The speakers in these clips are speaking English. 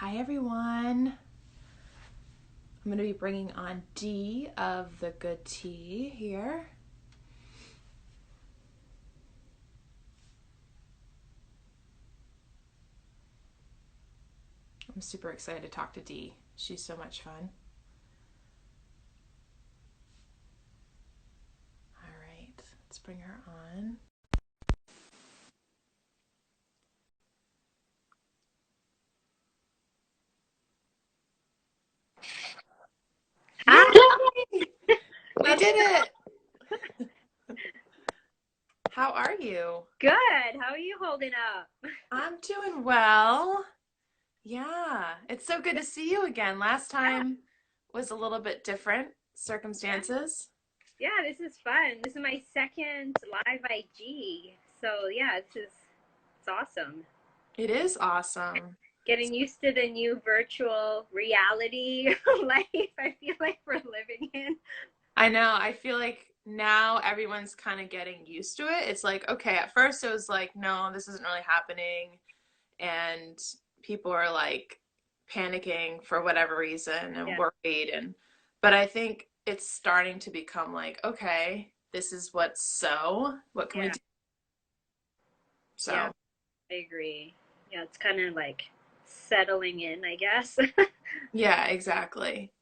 Hi everyone. I'm going to be bringing on Dee of the Good Tea here. I'm super excited to talk to Dee. She's so much fun. All right, let's bring her on. Hi. Yay! We did it! How are you? Good. How are you holding up? I'm doing well. Yeah, it's so good to see you again. Last Yeah, time was a little bit different yeah, circumstances. yeah. This is fun. This is my second live IG. So yeah, it's awesome. It is awesome. Getting used to the new virtual reality life. I feel like we're living in. I know. I feel like now everyone's kind of getting used to it. It's like, okay, at first it was like, no, this isn't really happening. And people are like panicking for whatever reason and Yeah, worried. But I think it's starting to become like, okay, this is what's what can we yeah, do? yeah. So, I agree. Yeah, it's kind of like settling in, I guess. yeah, exactly.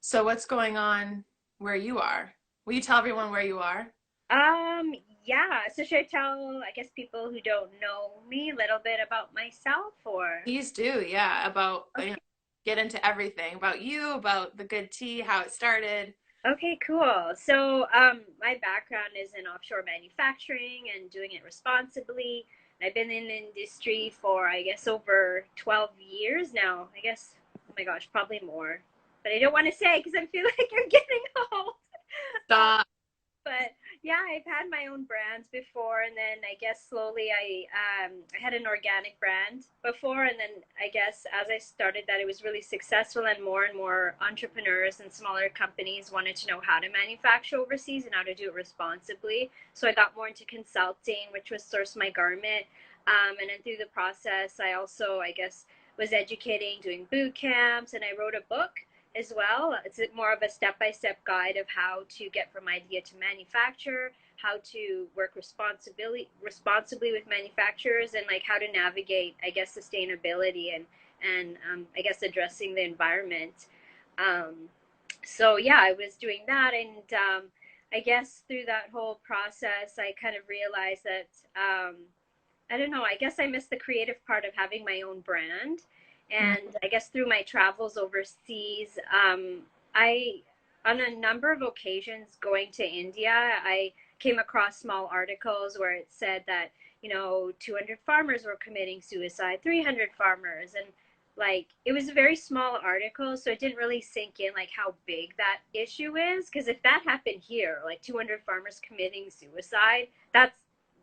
So, what's going on where you are? Will you tell everyone where you are? Um, yeah. So should I tell, I guess, people who don't know me a little bit about myself or? Please do, yeah, about, Okay. get into everything about you, about the good tea, how it started. Okay, cool. So, my background is in offshore manufacturing and doing it responsibly. I've been in the industry for, I guess, over 12 years now. I guess, oh my gosh, probably more. But I don't want to say because I feel like you're getting old. Uh, Stop. but yeah, I've had my own brands before, and then I guess slowly I had an organic brand before, and then I guess as I started that, it was really successful, and more entrepreneurs and smaller companies wanted to know how to manufacture overseas and how to do it responsibly. So I got more into consulting, which was source my garment, and then through the process, I also I guess was educating, doing boot camps, and I wrote a book as well. It's more of a step-by-step guide of how to get from idea to manufacture, how to work responsibly with manufacturers, and like how to navigate, I guess, sustainability and I guess addressing the environment. Um, so yeah, I was doing that, and I guess through that whole process, I kind of realized that I don't know. I guess I missed the creative part of having my own brand. Mm, And I guess through my travels overseas, I, on a number of occasions going to India, I came across small articles where it said that, 200 farmers were committing suicide, 300 farmers. And like, it was a very small article. So it didn't really sink in like how big that issue is. Because if that happened here, like 200 farmers committing suicide,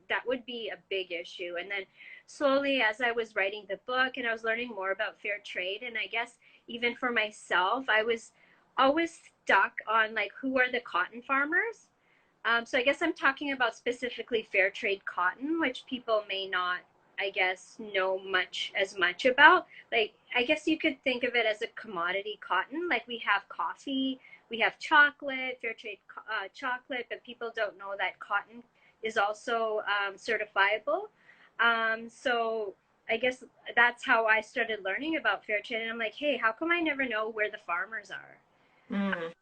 that would be a big issue. And then slowly, as I was writing the book and I was learning more about fair trade, and I guess even for myself, I was always stuck on like who are the cotton farmers. So I guess I'm talking about specifically fair trade cotton, which people may not, I guess, know much about. Like, I guess you could think of it as a commodity cotton. Like we have coffee, we have chocolate, fair trade chocolate, but people don't know that cotton is also certifiable. So I guess that's how I started learning about fair trade. And I'm like, hey, how come I never know where the farmers are? mm,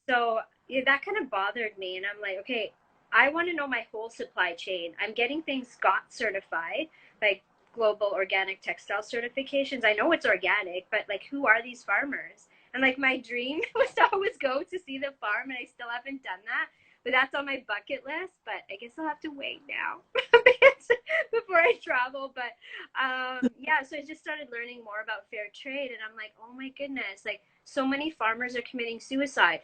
So yeah, that kind of bothered me. And I'm like, okay, I want to know my whole supply chain. I'm getting things SCOT certified, like global organic textile certifications. I know it's organic, but like, who are these farmers? And like, my dream was to always go to see the farm, and I still haven't done that. But that's on my bucket list. But I guess I'll have to wait now before I travel. But yeah, so I just started learning more about fair trade, and I'm like, oh my goodness, like so many farmers are committing suicide.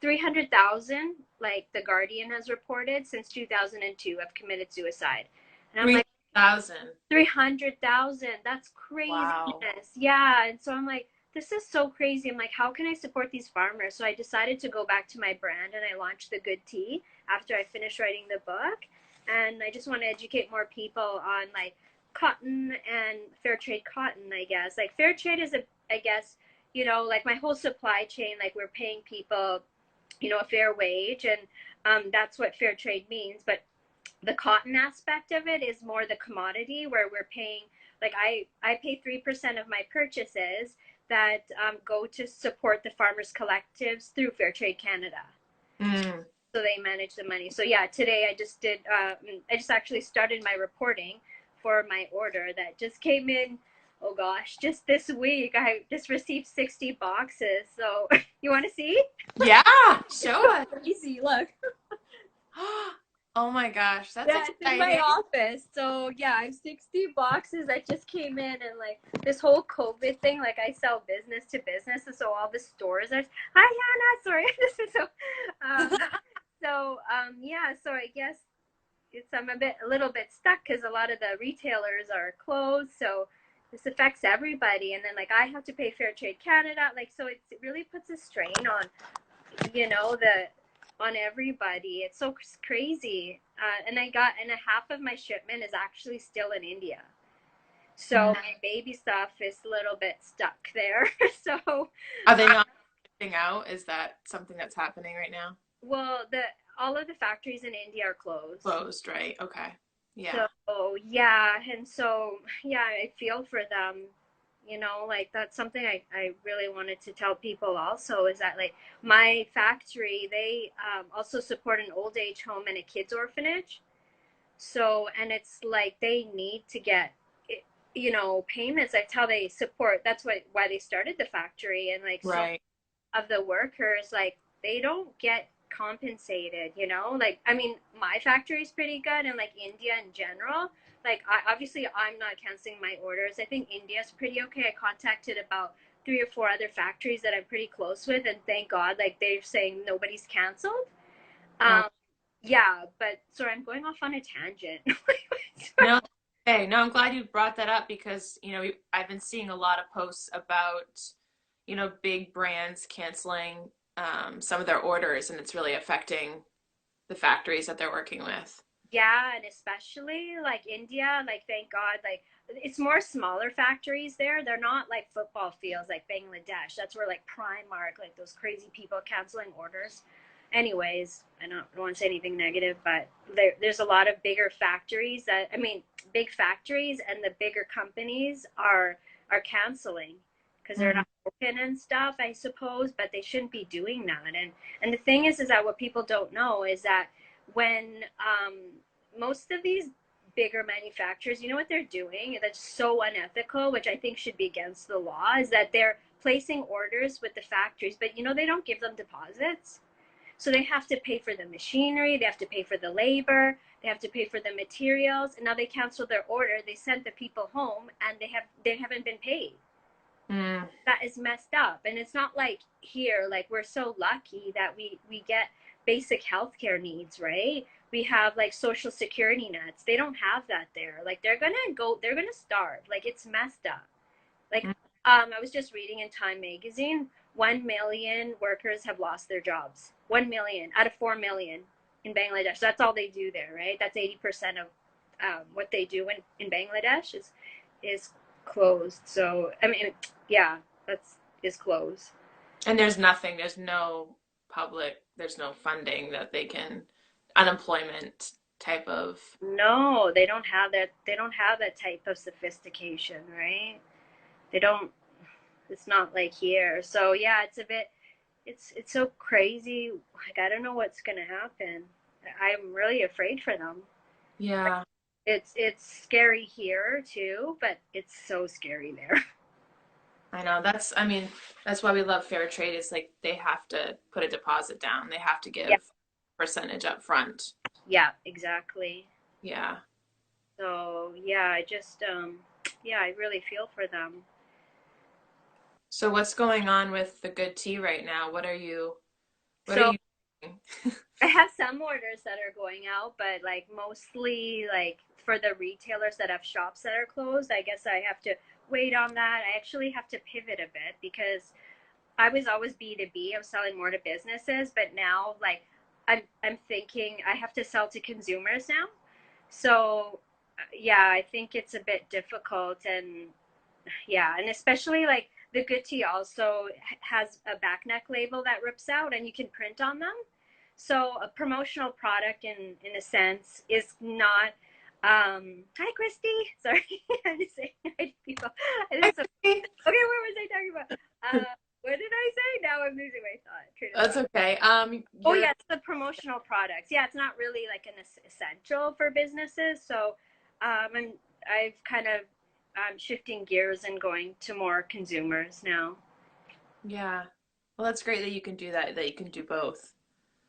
300,000, like the Guardian has reported, since 2002 have committed suicide. And I'm like, 3,000. 300,000, that's Wow. craziness. Yeah. And so I'm like, this is so crazy. I'm like, how can I support these farmers? So I decided to go back to my brand, and I launched the Good Tea after I finished writing the book. And I just want to educate more people on like cotton and fair trade cotton, I guess. Like fair trade is I guess, like my whole supply chain, like we're paying people, a fair wage, and that's what fair trade means. But the cotton aspect of it is more the commodity where we're paying, like I pay 3% of my purchases that go to support the farmers collectives through Fair Trade Canada. Mm. So they manage the money. So yeah, today I just actually started my reporting for my order that just came in. Oh gosh, just this week I just received 60 boxes. So you want to see? Yeah, show us. Easy, look. Oh my gosh, that's Yeah, it's in my exciting. office. So yeah, I have 60 boxes that just came in, and like this whole COVID thing, like I sell business to business, and so all the stores are. Hi Hannah, sorry. This is um, yeah, so I guess I'm a little bit stuck because a lot of the retailers are closed. So this affects everybody, and then like I have to pay Fair Trade Canada, like so it really puts a strain on the on everybody. It's so crazy. And a half of my shipment is actually still in India. So my baby stuff is a little bit stuck there. So, Are they not shipping out? Is that something that's happening right now? well, all of the factories in India are closed. Closed, right? Okay. Yeah. So, yeah. And so, yeah, I feel for them. Like that's something I really wanted to tell people also is that like my factory, they also support an old age home and a kids orphanage. So, and it's like they need to get, payments. That's how they support. That's why they started the factory. And like so Right. of the workers, like they don't get compensated, like I mean my factory is pretty good, and like India in general, like obviously I'm not canceling my orders. I think India's pretty okay. I contacted about 3 or 4 other factories that I'm pretty close with, and thank God like they're saying nobody's canceled. Oh, um yeah, but sorry, I'm going off on a tangent. no. Hey, no, I'm glad you brought that up because, I've been seeing a lot of posts about, big brands canceling some of their orders, and it's really affecting the factories that they're working with. Yeah, and especially like India, like thank God, like it's more smaller factories there. They're not like football fields like Bangladesh. That's where like Primark, like those crazy people canceling orders. Anyways, I don't want to say anything negative, but there's a lot of bigger factories I mean, big factories, and the bigger companies are canceling because they're Mm. not open and stuff, I suppose, but they shouldn't be doing that. And the thing is that what people don't know is that when most of these bigger manufacturers, you know what they're doing that's so unethical, which I think should be against the law, is that they're placing orders with the factories, but they don't give them deposits. So they have to pay for the machinery, they have to pay for the labor, they have to pay for the materials, and now they cancel their order. They sent the people home, and they haven't been paid. Mm. That is messed up. And it's not like here, like we're so lucky that we get basic healthcare needs, right? We have like social security nets. They don't have that there. Like they're gonna starve. Like it's messed up. Like Mm. I was just reading in Time magazine, 1 million workers have lost their jobs. 1 million out of 4 million in Bangladesh. That's all they do there, right? That's 80% of what they do in Bangladesh is closed. So I mean, yeah, that's is closed. And there's no there's no funding that they can, unemployment type of. No, they don't have that. They don't have that type of sophistication, right? They don't. It's not like here. So yeah, it's a bit. It's so crazy. Like I don't know what's gonna happen. I'm really afraid for them. Yeah, It's scary here too, but it's so scary there. I know. I mean, that's why we love fair trade is like they have to put a deposit down. They have to Yeah, give percentage up front. yeah, exactly. Yeah. So yeah, yeah, I really feel for them. So what's going on with the good tea right now? What are So you doing? I have some orders that are going out, but like mostly like for the retailers that have shops that are closed, I guess I have to wait on that. I actually have to pivot a bit because I was always B2B. I was selling more to businesses, but now like I'm thinking I have to sell to consumers now. So yeah, I think it's a bit difficult. And yeah, and especially like the good tea also has a back neck label that rips out and you can print on them. So a promotional product in a sense is not hi Christy. Sorry, I'm just saying hi to people. I So, see. okay, what was I talking about? What did I say? Now I'm losing my train of That's thought. okay. Oh You're yeah, it's the promotional products. Yeah, it's not really like an essential for businesses. So I've kind of shifting gears and going to more consumers now. yeah. Well, that's great that you can do that, that you can do both.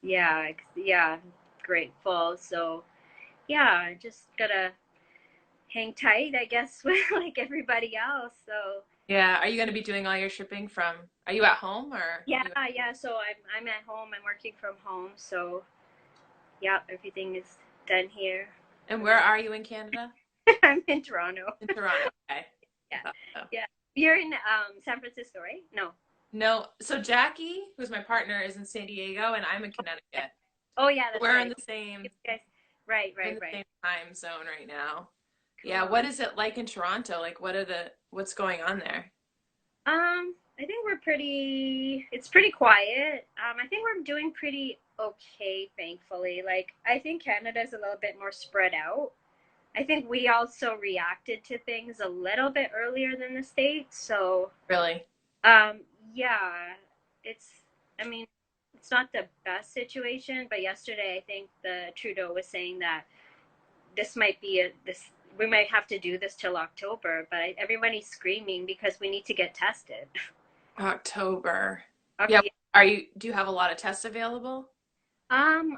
Yeah, yeah, grateful. So yeah, I just gotta hang tight, I guess, with like everybody else. So Yeah. Are you going to be doing all your shipping from, are you at home or yeah, you, yeah. So I'm at home. I'm working from home. So yeah, everything is done here. and And where then are you in Canada? I'm in Toronto. In Toronto. Okay. I Yeah, thought so. yeah. You're in San Francisco, right? No. No. So Jackie, who's my partner, is in San Diego and I'm in Yeah. Connecticut. Oh yeah, that's We're in right. the You same, guys, right, we're in right, the right. same time zone right now. Yeah. Cool. What is it like in Toronto? Like, what's going on there? I think we're pretty. It's pretty quiet. I think we're doing pretty okay, thankfully. Like I think Canada's a little bit more spread out. I think we also reacted to things a little bit earlier than the States. So, Really? um, yeah, it's. I mean, it's not the best situation, but yesterday I think the Trudeau was saying that this might be a this we might have to do this till October, but everybody's screaming because we need to get tested. October. Yeah. Okay, Do you have a lot of tests available?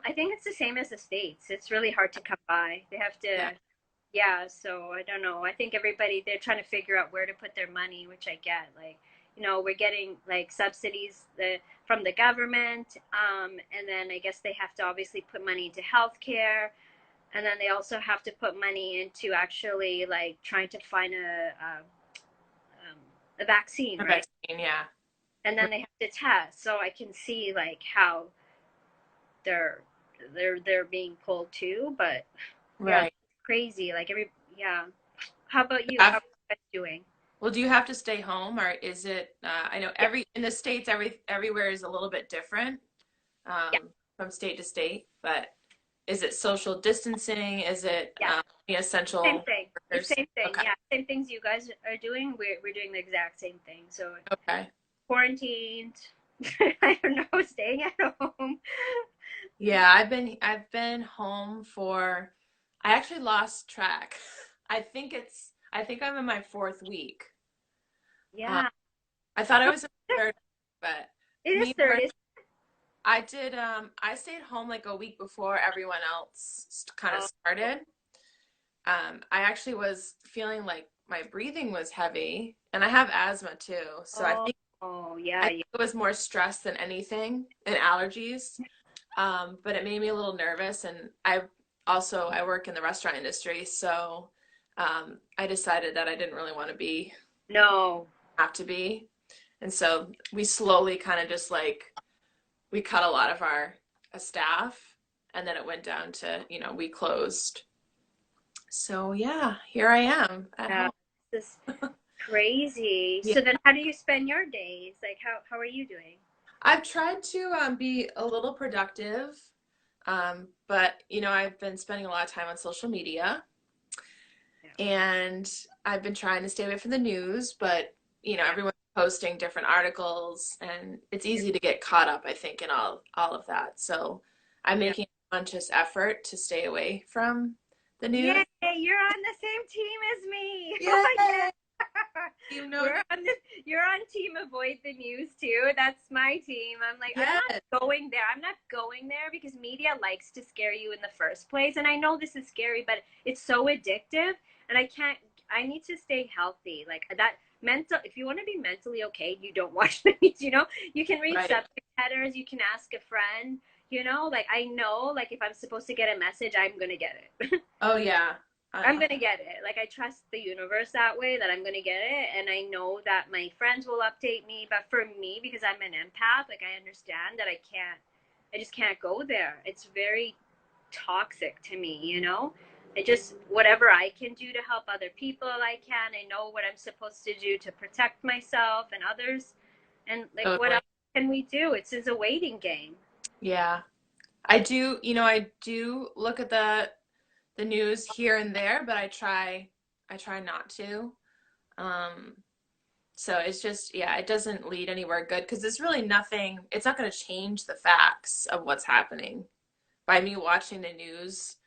I think it's the same as the States. It's really hard to come by. They have Yeah. to, yeah, so I don't know. I think everybody, they're trying to figure out where to put their money, which I get. Like, we're getting like subsidies from the government, and then I guess they have to obviously put money into healthcare, and then they also have to put money into actually like trying to find a vaccine, A right? vaccine, yeah. And then they have to test. So I can see like how they're they're being pulled too, but yeah, Right. crazy. Like yeah. How about you? How I've, are you guys doing? well, do you have to stay home or is it, I know Yeah, in the States, everywhere is a little bit different, yeah, from state to state, but is it social distancing? Is it, yeah. the Same essential thing. It's workers? same thing. Okay. Yeah, same things you guys are doing. We're doing the exact same thing. So Okay. quarantined. I don't know, staying at home. Yeah, I've been home for, I actually lost track. I think I'm in my fourth week. Uh, Yeah, I thought I was in my third, but it is me third. personally, I stayed home like a week before everyone else kind of Oh, started. I actually was feeling like my breathing was heavy, and I have asthma too. So oh, oh, I yeah, think yeah, it was more stress than anything and allergies. But it made me a little nervous, and I work in the restaurant industry, so I decided that I didn't really want to no, have to be, and so we slowly kind of just like we cut a lot of our staff, and then it went down to, we closed. So yeah, here I am at yeah, home. this is crazy. Yeah, So then, how do you spend your days? Like, how are you doing? I've tried to be a little productive, but I've been spending a lot of time on social media, Yeah, and I've been trying to stay away from the news, but yeah, everyone's posting different articles, and it's easy to get caught up, I think, in all of that. So I'm yeah. making a conscious effort to stay away from the Yay! news. You're on the same team as me. Oh yeah. Yay! You know, You're on team avoid the news too. That's my team. I'm like, I'm yes, not going there. I'm not going there because media likes to scare you in the first place. And I know this is scary, but it's so addictive and I need to stay healthy. Like that mental if you want to be mentally okay, you don't watch the news, You can read right. subject headers, you can ask a friend, like I know like if I'm supposed to get a message, I'm gonna get it. Oh yeah. I'm gonna get it. Like I trust the universe that way that I'm gonna get it, and I know that my friends will update me. But for me, because I'm an empath, like I understand that I just can't go there. It's very toxic to me. I just, whatever I can do to help other people, I can. I know what I'm supposed to do to protect myself and others. And like, what Totally. else can we do? It's a waiting game. Yeah. I do look at the news here and there, but I try not to. Um, so it's just, yeah, it doesn't lead anywhere good because there's really nothing, it's not going to change the facts of what's happening by me watching the news.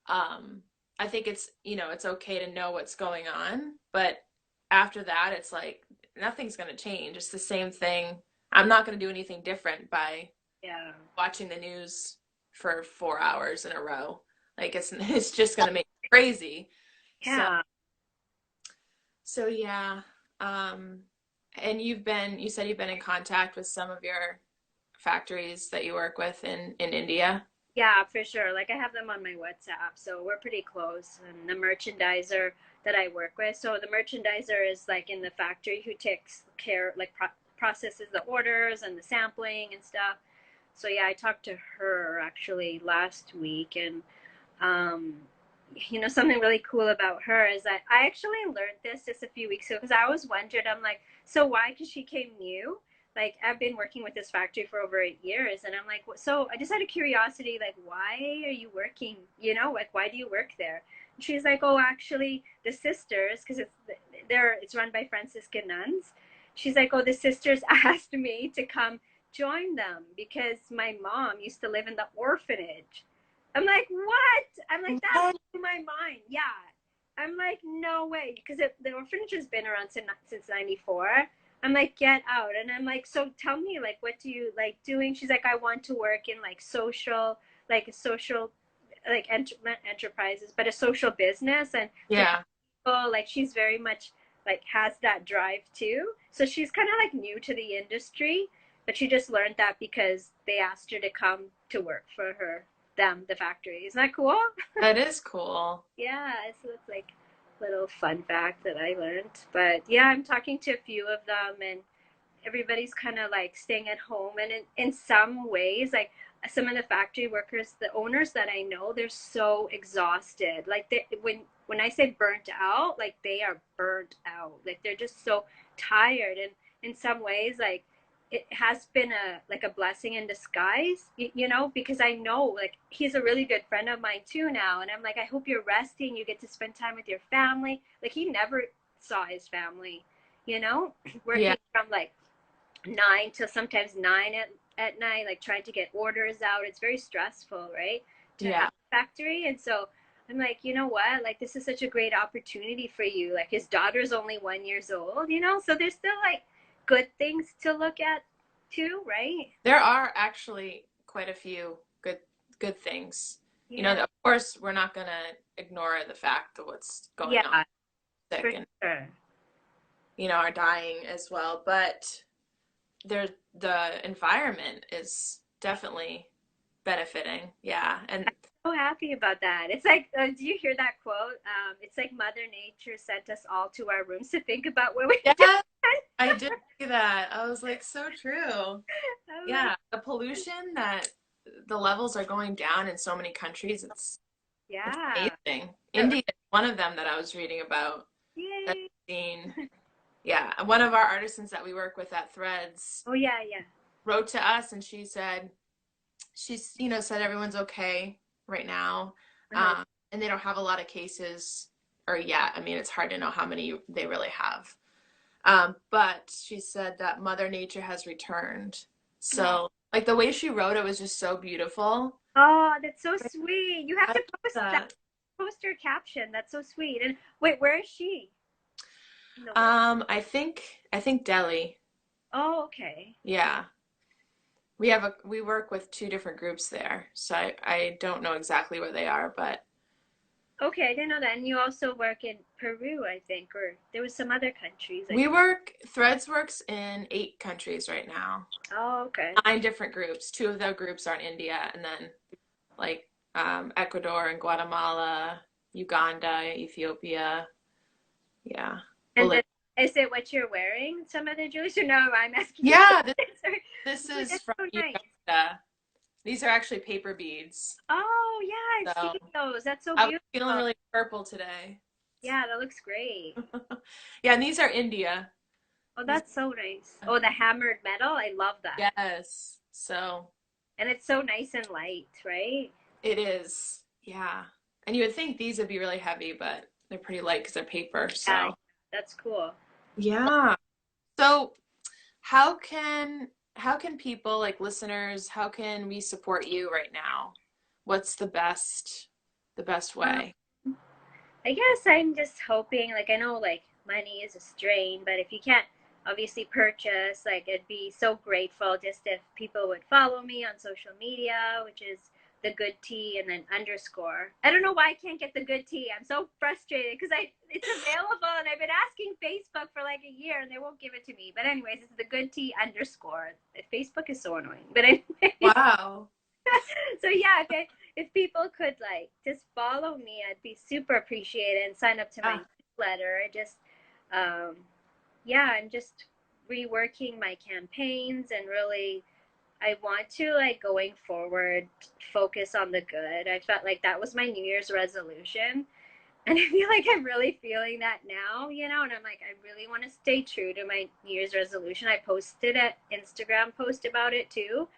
Um, I think it's okay to know what's going on, but after that, it's like nothing's going to change. It's the same thing. I'm not going to do anything different by Yeah. watching the news for 4 hours in a row. Like it's just going to make me crazy. So Yeah. so yeah. Um, and you said you've been in contact with some of your factories that you work with in India. Yeah, for sure. Like I have them on my WhatsApp, so we're pretty close. And the merchandiser that I work with, so the merchandiser is like in the factory who takes care, like processes the orders and the sampling and stuff. So yeah, I talked to her actually last week, and um, something really cool about her is that I actually learned this just a few weeks ago because I always wondered, I'm like, so why? Because she came new. Like I've been working with this factory for over 8 years, and I'm like, so I just had a curiosity, like, why are you working? Like why do you work there? And she's like, oh, actually, the sisters, because it's run by Franciscan nuns. She's like, oh, the sisters asked me to come join them because my mom used to live in the orphanage. I'm like, what? I'm like, that What? blew my mind. Yeah. I'm like, no way. Because the orphanage has been around since 94. I'm like, get out. And I'm like, so tell me, like, what do you like doing? She's like, I want to work in like social, like not enterprises, but a social business and for Yeah. people. Like, she's very much like has that drive too. So she's kind of like new to the industry, but she just learned that because they asked her to come to work for the factory. Isn't that cool? That is cool. Yeah, so it's like a little fun fact that I learned. But yeah, I'm talking to a few of them, and everybody's kind of like staying at home. And in some ways, like some of the factory workers, the owners that I know, they're so exhausted. Like when I say burnt out, like they are burnt out. Like they're just so tired. And in some ways, like it has been a blessing in disguise, because I know like he's a really good friend of mine too now, and I'm like, I hope you're resting, you get to spend time with your family. Like he never saw his family, Yeah. working from like 9 till sometimes 9 at night, like trying to get orders out. It's very stressful, right, to have Yeah. a factory. And so I'm like, you know what, like this is such a great opportunity for you. Like his daughter's only 1 years old, so there's still like good things to look at too, right? There are actually quite a few good things. Yeah. Of course, we're not going to ignore the fact of what's going on, Yeah, for sick and sure. are dying as well, but the environment is definitely benefiting. Yeah. And So happy about that. It's like, do you hear that quote? It's like Mother Nature sent us all to our rooms to think about what we do. yeah, I did see that. I was like, so true. I'm like, Yeah, the pollution that the levels are going down in so many countries, it's yeah. amazing. India is one of them that I was reading about that Yay. I've seen. Yeah, one of our artisans that we work with at Threads Oh, yeah, yeah. wrote to us and she said said everyone's okay right now. Uh-huh. And they don't have a lot of cases or yet. I mean, it's hard to know how many they really have. But she said that Mother Nature has returned. So, like the way she wrote it was just so beautiful. Oh, that's so sweet. You have I to love post that that. poster caption. That's so sweet. And wait, where is she in the world? I think Delhi. Oh, okay. Yeah. We work with two different groups there. So I don't know exactly where they are, but Okay, I didn't know that. And you also work in Peru, I think, or there was some other countries, I we think. work Threads works in 8 countries right now. Oh, okay. 9 different groups. Two of the groups are in India, and then like Ecuador and Guatemala, Uganda, Ethiopia. Yeah. And Bolivia. then is it what you're wearing? Some other jewelry? So no, I'm asking you. Yeah, this, Sorry. this But is that's from so nice. Uganda. These are actually paper beads. Oh, yeah, I've So seen those. That's so I was feeling beautiful. really purple today. Yeah, that looks great. Yeah, and these are India. Oh, These, that's so nice. Oh, the hammered metal. I love that. yes. So And it's so nice and light, right? it is. Yeah. And you would think these would be really heavy, but they're pretty light because they're paper. Yeah, So that's cool. yeah. So how can people like listeners, how can we support you right now? What's the best Um, way? I guess I'm just hoping, like, I know, like, money is a strain, but if you can't obviously purchase, like, I'd be so grateful just if people would follow me on social media, which is the good tea and then underscore. I don't know why I can't get the good tea. I'm so frustrated because it's available and I've been asking Facebook for like a year and they won't give it to me. But anyways, it's the good tea underscore. Facebook is so annoying. But anyways, Wow. so yeah, if people could like just follow me, I'd be super appreciated and sign up to my Yeah. newsletter. I just, um, yeah, I'm just reworking my campaigns and really, I want to like going forward focus on the good. I felt like that was my New Year's resolution. And I feel like I'm really feeling that now, and I'm like, I really want to stay true to my New Year's resolution. I posted an Instagram post about it too.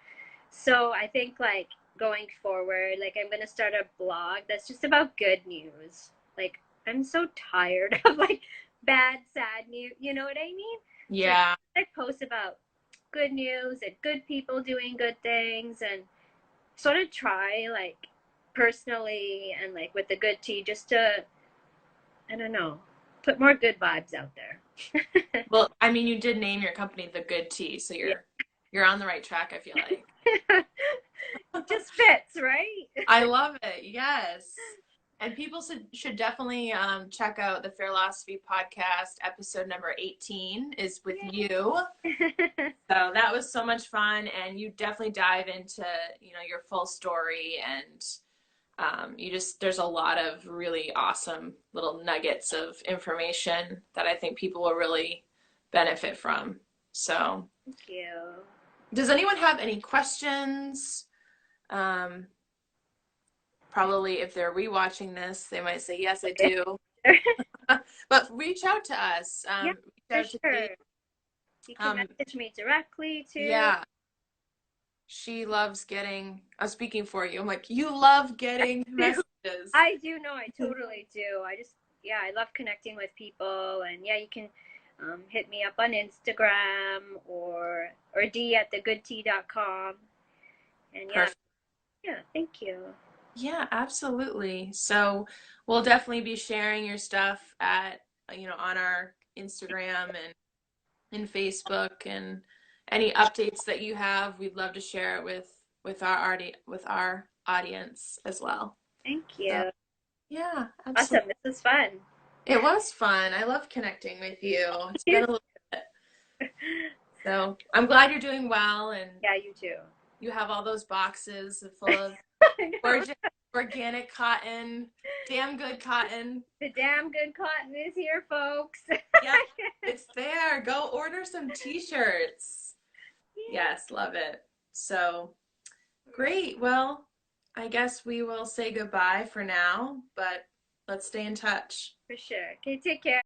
So I think like going forward, like I'm gonna start a blog that's just about good news. Like I'm so tired of like bad, sad news. You know what I mean? So Yeah. I post about good news and good people doing good things and sort of try like personally and like with the good tea just to I don't know put more good vibes out there. Well, I mean, you did name your company The Good Tea, so Yeah. you're on the right track, I feel like. It just fits, right? I love it. Yes. And people should definitely check out the Fairlosophy Podcast. Episode number 18 is with you. Yeah. So that was so much fun, and you definitely dive into your full story, and there's a lot of really awesome little nuggets of information that I think people will really benefit from. So, Thank you. does anyone have any questions? Um, Probably if they're rewatching this, they might say, yes, I do. But reach out to us. Yeah, Reach for out to Kate. sure. You can Um, message me directly too. yeah, she loves getting, I'm speaking for you. I'm like, you love getting messages. I do know, I totally do. Yeah, I love connecting with people. And yeah, you can hit me up on Instagram or d at thegoodtea.com. And yeah, Perfect. yeah, thank you. Yeah, absolutely. So we'll definitely be sharing your stuff on our Instagram and Facebook, and any updates that you have, we'd love to share it with our audience as well. Thank So you. yeah, absolutely. Awesome. This was fun. It was fun. I love connecting with you. It's been a little bit. So I'm glad you're doing well, and Yeah, you too. you have all those boxes full of I know. gorgeous organic cotton, damn good cotton. The damn good cotton is here, folks. Yep, it's there. Go order some t-shirts. Yeah, Yes, love it. So great. Well, I guess we will say goodbye for now, but let's stay in touch. for sure. Okay, take care.